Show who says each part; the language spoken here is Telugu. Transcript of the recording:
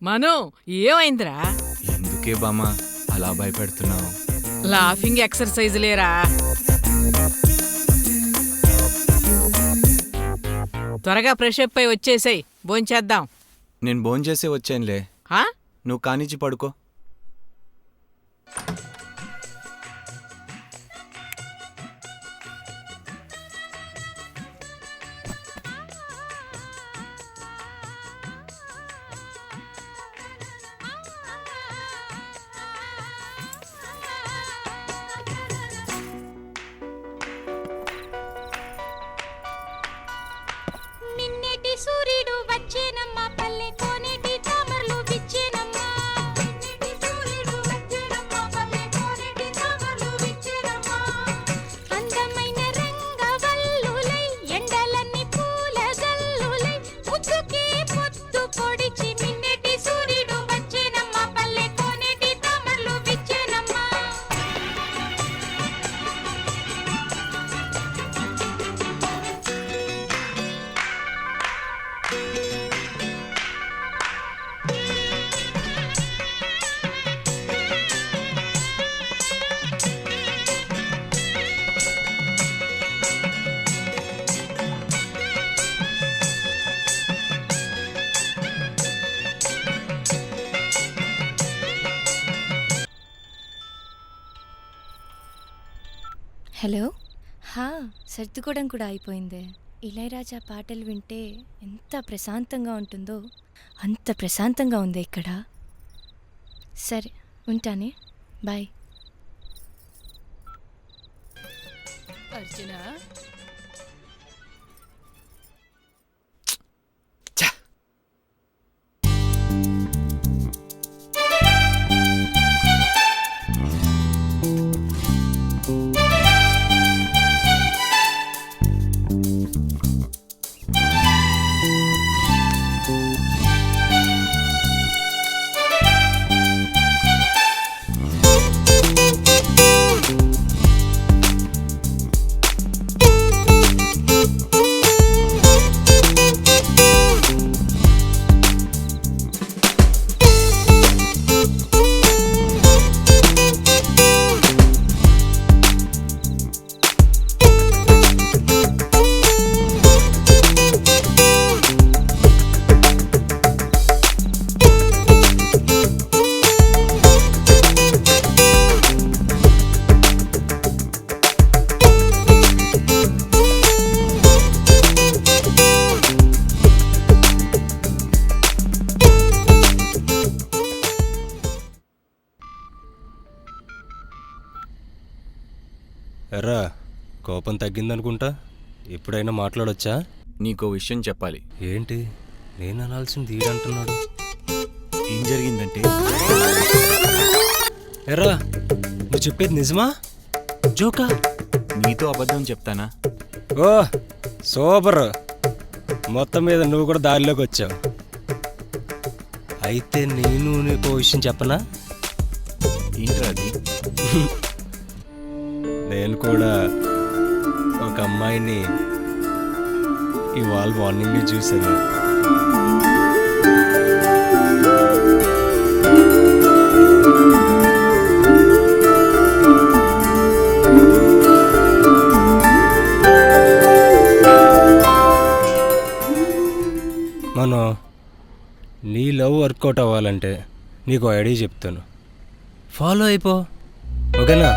Speaker 1: మను ఏమైందిరా?
Speaker 2: ఎందుకే బామ్మ అలా భయపెడుతున్నావు?
Speaker 1: లాఫింగ్ ఎక్సర్సైజ్ లేరా? త్వరగా ఫ్రెష్ అప్ అయి వచ్చేసాయి, భోంచేద్దాం.
Speaker 2: నేను భోంచేసే వచ్చానులే,
Speaker 1: హా?
Speaker 2: నువ్వు కానిచ్చి పడుకో.
Speaker 3: నిన్నటి సూర్యుడు వచ్చేనమ్మా, పల్లె కోనేటి తామరలు విచ్చేనమ్మా. నిన్నటి సూర్యుడు వచ్చేనమ్మా, పల్లె కోనేటి తామరలు విచ్చేనమ్మా. అందమైన రంగవల్లులై ఎండలన్నీ పూల జల్లులై ముద్దుకి పొద్దు పొడిచి నిన్నటి సూర్యుడు వచ్చేనమ్మా, పల్లె కోనేటి తామరలు విచ్చేనమ్మా.
Speaker 4: హలో. సర్దుకోవడం కూడా అయిపోయింది. ఇళయరాజా పాటలు వింటే ఎంత ప్రశాంతంగా ఉంటుందో అంత ప్రశాంతంగా ఉంది ఇక్కడ. సరే ఉంటానే, బాయ్.
Speaker 1: అర్చన,
Speaker 5: ఎర్రా, కోపం తగ్గిందనుకుంటా. ఎప్పుడైనా మాట్లాడొచ్చా?
Speaker 2: నీకో విషయం చెప్పాలి.
Speaker 5: ఏంటి? నేను అనాల్సింది వీడంటున్నాడు.
Speaker 2: ఏం జరిగిందంటే,
Speaker 5: ఎర్రా, నువ్వు చెప్పేది నిజమా జోకా?
Speaker 2: నీతో అబద్ధం చెప్తానా?
Speaker 5: ఓ సూపర్. మొత్తం మీద నువ్వు కూడా దారిలోకి వచ్చావు. అయితే నేను నీకు విషయం చెప్పనా?
Speaker 2: ఏంట్రా అది?
Speaker 5: నేను కూడా ఒక అమ్మాయిని ఇవాళ మార్నింగ్ చూశాను. మనం నీ లవ్ వర్కౌట్ అవ్వాలంటే నీకు ఐడియా చెప్తాను, ఫాలో అయిపో, ఓకేనా?